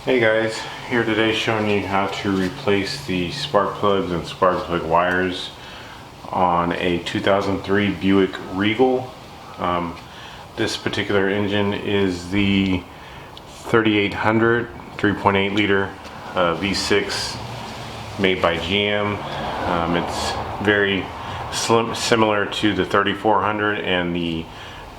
Hey guys, here today showing you how to replace the spark plugs and spark plug wires on a 2003 Buick Regal. This particular engine is the 3800 3.8 liter V6 made by GM. It's very similar to the 3400 and the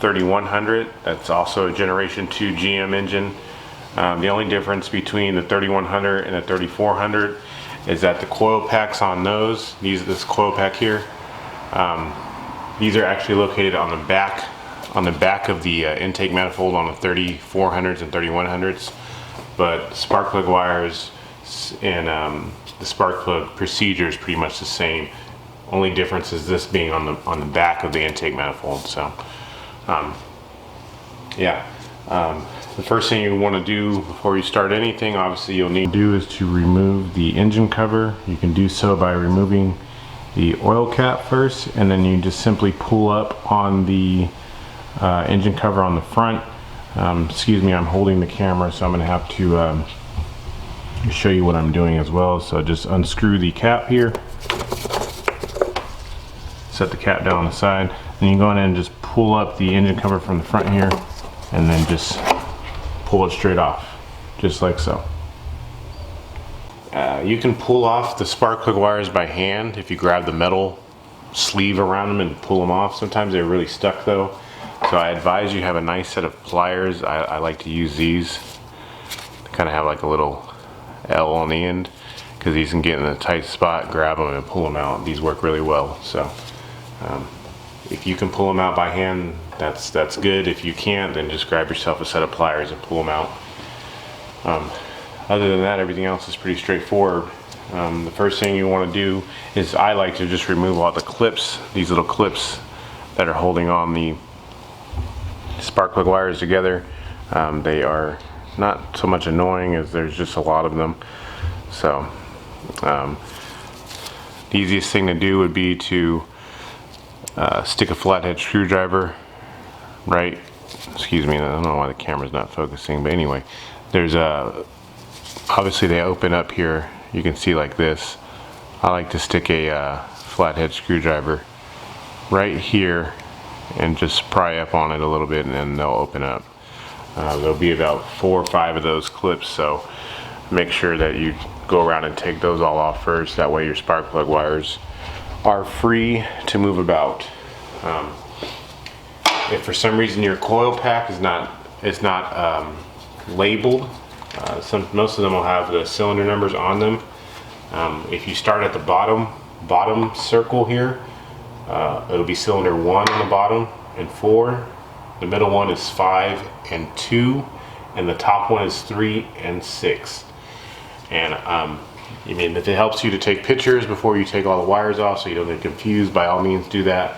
3100. That's also a Generation 2 GM engine. The only difference between the 3100 and the 3400 is that the coil packs on those, this coil pack here, these are actually located on the back of the intake manifold on the 3400s and 3100s. But spark plug wires and the spark plug procedure is pretty much the same. Only difference is this being on the back of the intake manifold. So, the first thing you want to do before you start anything, obviously you'll need to do, is to remove the engine cover. You can do so by removing the oil cap first, and then you just simply pull up on the engine cover on the front. Excuse me, I'm holding the camera, so I'm going to have to show you what I'm doing as well. So just unscrew the cap here, set the cap down on the side, and you go in and just pull up the engine cover from the front here, and then just pull it straight off, just like so. You can pull off the spark plug wires by hand if you grab the metal sleeve around them and pull them off. Sometimes they're really stuck though, so I advise you have a nice set of pliers. I like to use these. They kind of have like a little L on the end, because these can get in a tight spot, grab them and pull them out. These work really well. So if you can pull them out by hand, that's good. If you can't, then just grab yourself a set of pliers and pull them out. Other than that, everything else is pretty straightforward. The first thing you want to do is, I like to just remove all the clips, these little clips that are holding on the spark plug wires together. They are not so much annoying as there's just a lot of them. So the easiest thing to do would be to stick a flathead screwdriver right, excuse me, I don't know why the camera's not focusing, but anyway, there's obviously they open up here, you can see like this. I like to stick a flathead screwdriver right here and just pry up on it a little bit, and then they'll open up. There'll be about 4 or 5 of those clips, so make sure that you go around and take those all off first. That way your spark plug wires are free to move about. If for some reason your coil pack is not labeled, most of them will have the cylinder numbers on them. If you start at the bottom circle here, it'll be cylinder 1 on the bottom and 4. The middle one is 5 and 2, and the top one is 3 and 6. And I mean, if it helps you to take pictures before you take all the wires off so you don't get confused, by all means do that.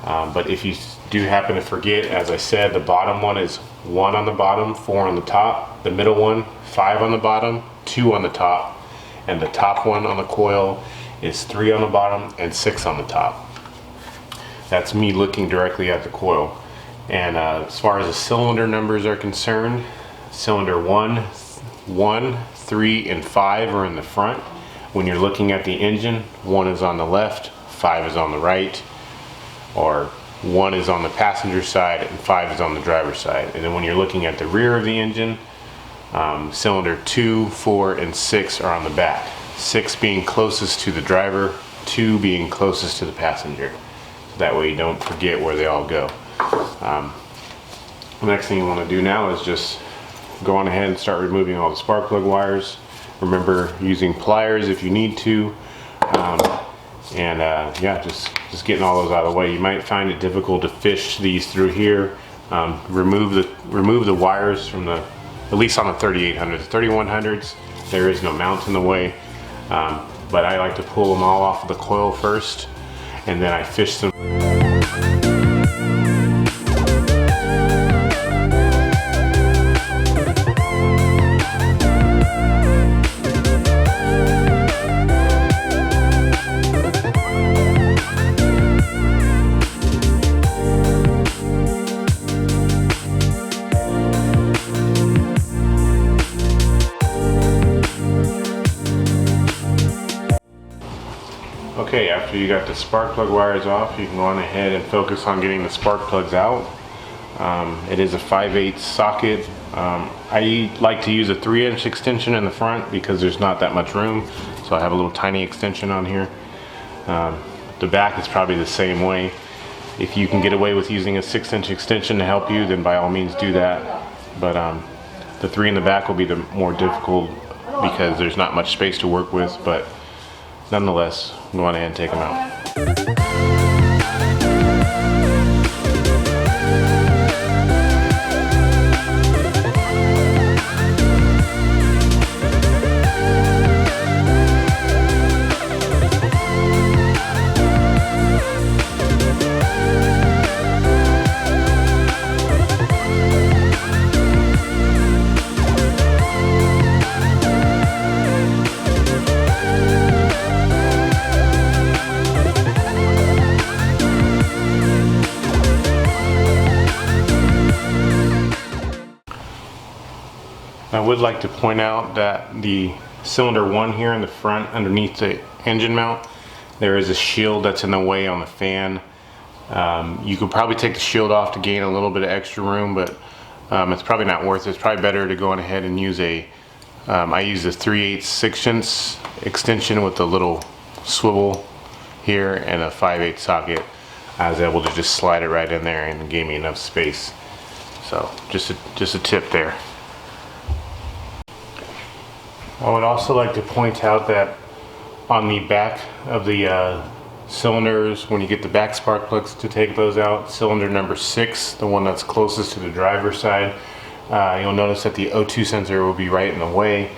But if you do happen to forget, as I said, the bottom one is 1 on the bottom, 4 on the top. The middle one, 5 on the bottom, 2 on the top. And the top one on the coil is 3 on the bottom and 6 on the top. That's me looking directly at the coil. And as far as the cylinder numbers are concerned, cylinder 1, 3, and 5 are in the front. When you're looking at the engine, 1 is on the left, 5 is on the right, or 1 is on the passenger side and 5 is on the driver's side. And then when you're looking at the rear of the engine, cylinder 2, 4, and 6 are on the back. 6 being closest to the driver, 2 being closest to the passenger. So that way you don't forget where they all go. The next thing you want to do now is just go on ahead and start removing all the spark plug wires. Remember, using pliers if you need to, yeah, just getting all those out of the way. You might find it difficult to fish these through here. Remove the wires from at least on the 3800s. The 3100s, there is no mount in the way, but I like to pull them all off of the coil first, and then I fish them. Okay, after you got the spark plug wires off, you can go on ahead and focus on getting the spark plugs out. It is a 5/8 socket. I like to use a 3-inch extension in the front because there's not that much room, so I have a little tiny extension on here. The back is probably the same way. If you can get away with using a 6-inch extension to help you, then by all means do that. But the 3 in the back will be the more difficult because there's not much space to work with, but nonetheless, go on ahead and take them out. I would like to point out that the cylinder 1 here in the front underneath the engine mount, there is a shield that's in the way on the fan. You could probably take the shield off to gain a little bit of extra room, but it's probably not worth it. It's probably better to go on ahead and use a, I use a 3/8 6-inch extension with a little swivel here and a 5/8 socket. I was able to just slide it right in there and it gave me enough space. So just a tip there. I would also like to point out that on the back of the cylinders, when you get the back spark plugs to take those out, cylinder number 6, the one that's closest to the driver's side, you'll notice that the O2 sensor will be right in the way.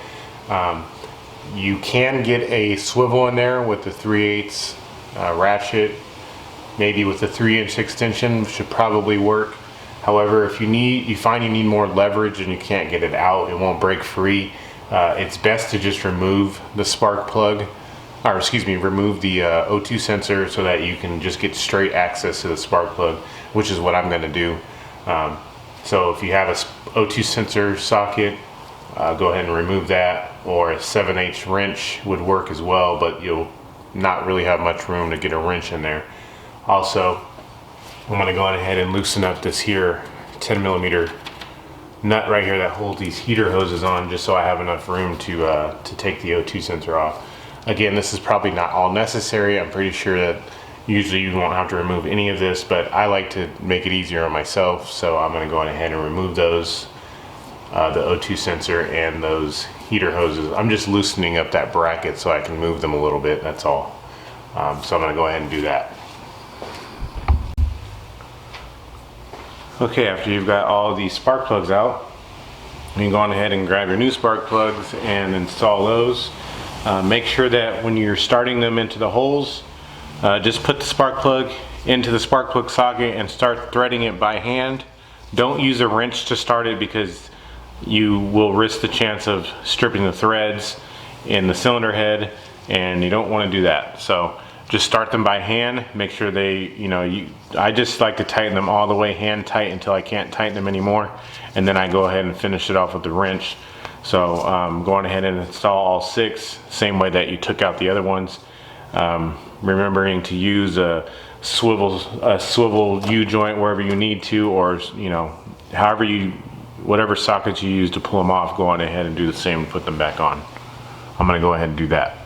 You can get a swivel in there with the 3/8 ratchet, maybe with the 3-inch extension should probably work. However, if you find you need more leverage and you can't get it out, it won't break free. It's best to just remove the spark plug, or excuse me, remove the O2 sensor so that you can just get straight access to the spark plug, which is what I'm going to do. So if you have a O2 sensor socket, go ahead and remove that, or a 7/8 wrench would work as well, but you'll not really have much room to get a wrench in there. Also, I'm going to go ahead and loosen up this here 10mm nut right here that holds these heater hoses on, just so I have enough room to take the O2 sensor off. Again, this is probably not all necessary. I'm pretty sure that usually you won't have to remove any of this, but I like to make it easier on myself, so I'm going to go ahead and remove those, the O2 sensor and those heater hoses. I'm just loosening up that bracket so I can move them a little bit, that's all. So I'm going to go ahead and do that. Okay, after you've got all these spark plugs out, you can go on ahead and grab your new spark plugs and install those. Make sure that when you're starting them into the holes, just put the spark plug into the spark plug socket and start threading it by hand. Don't use a wrench to start it because you will risk the chance of stripping the threads in the cylinder head, and you don't want to do that. So just start them by hand. Make sure they, I just like to tighten them all the way hand tight until I can't tighten them anymore, and then I go ahead and finish it off with the wrench. So go on ahead and install all 6, same way that you took out the other ones. Remembering to use a swivel U-joint wherever you need to, or whatever sockets you use to pull them off, go on ahead and do the same and put them back on. I'm going to go ahead and do that.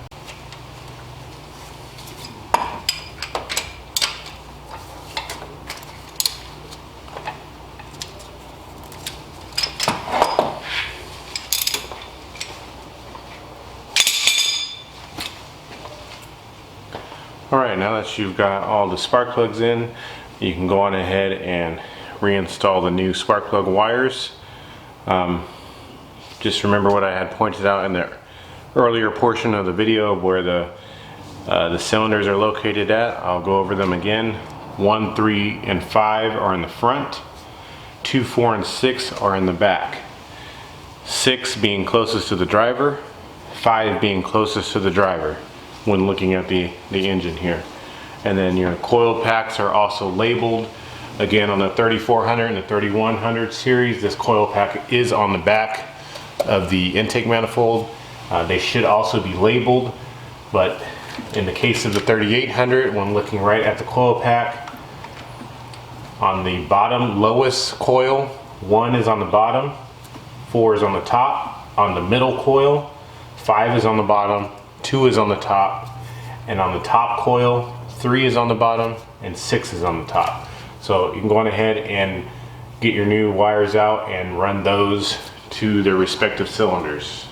Alright, now that you've got all the spark plugs in, you can go on ahead and reinstall the new spark plug wires. Just remember what I had pointed out in the earlier portion of the video where the cylinders are located at. I'll go over them again. 1, 3, and 5 are in the front. 2, 4, and 6 are in the back. 6 being closest to the driver, 5 being closest to the driver when looking at the engine here. And then your coil packs are also labeled. Again, on the 3400 and the 3100 series, this coil pack is on the back of the intake manifold. They should also be labeled, but In the case of the 3800, when looking right at the coil pack, on the bottom lowest coil, 1 is on the bottom, 4 is on the top. On the middle coil, 5 is on the bottom, 2 is on the top, and on the top coil, 3 is on the bottom and 6 is on the top. So you can go on ahead and get your new wires out and run those to their respective cylinders.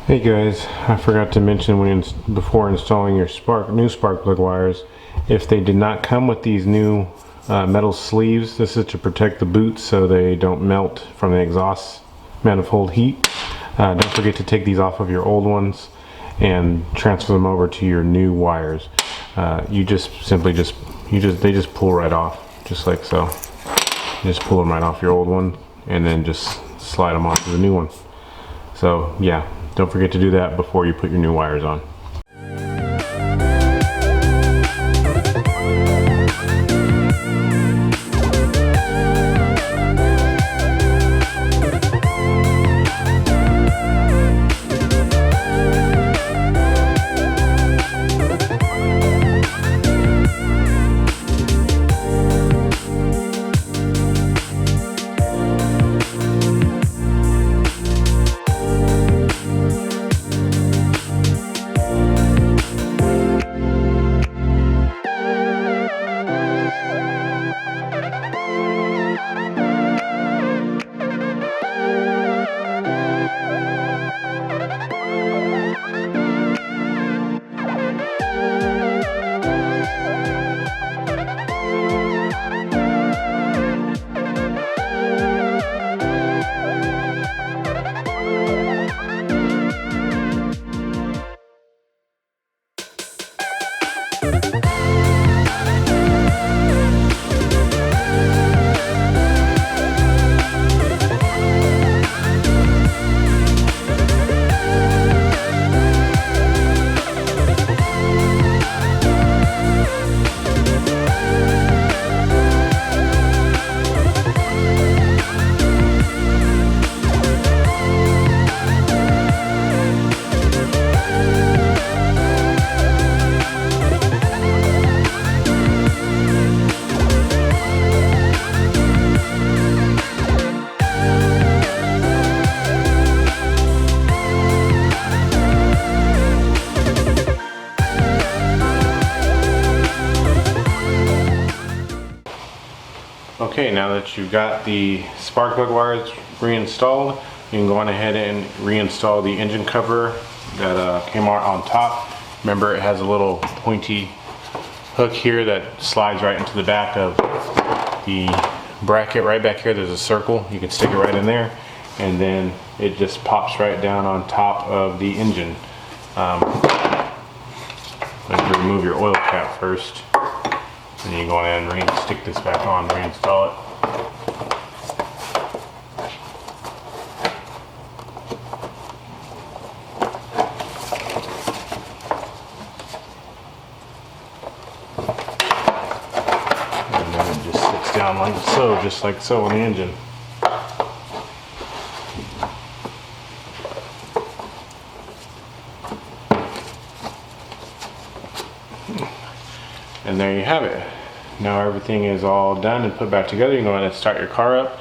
Hey guys, I forgot to mention before installing your new spark plug wires, if they did not come with these new metal sleeves, this is to protect the boots so they don't melt from the exhaust manifold heat. Don't forget to take these off of your old ones and transfer them over to your new wires. They just pull right off, just like so. You just pull them right off your old one and then just slide them onto the new one. So yeah, don't forget to do that before you put your new wires on. Okay, now that you've got the spark plug wires reinstalled, you can go on ahead and reinstall the engine cover that came out on top. Remember, it has a little pointy hook here that slides right into the back of the bracket. Right back here there's a circle, you can stick it right in there, and then it just pops right down on top of the engine. Let's remove your oil cap first, and you go ahead and stick this back on, reinstall it. And then it just sits down like so, just like so on the engine. And there you have it. Now everything is all done and put back together. You can go ahead and start your car up.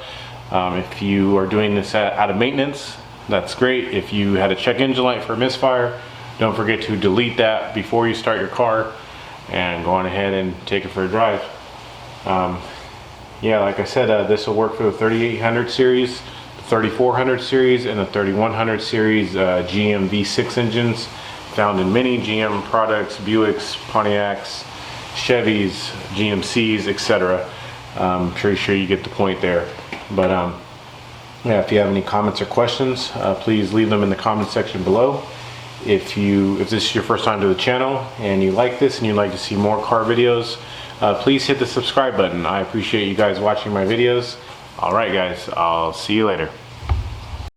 If you are doing this out of maintenance, that's great. If you had a check engine light for a misfire, don't forget to delete that before you start your car and go on ahead and take it for a drive. Yeah, like I said, this will work for the 3800 series, the 3400 series, and the 3100 series GM V6 engines found in many GM products, Buicks, Pontiacs, Chevys, GMCs, etc. I'm pretty sure you get the point there. But yeah, if you have any comments or questions, please leave them in the comment section below. If this is your first time to the channel and you like this and you'd like to see more car videos, please hit the subscribe button. I appreciate you guys watching my videos. Alright guys, I'll see you later.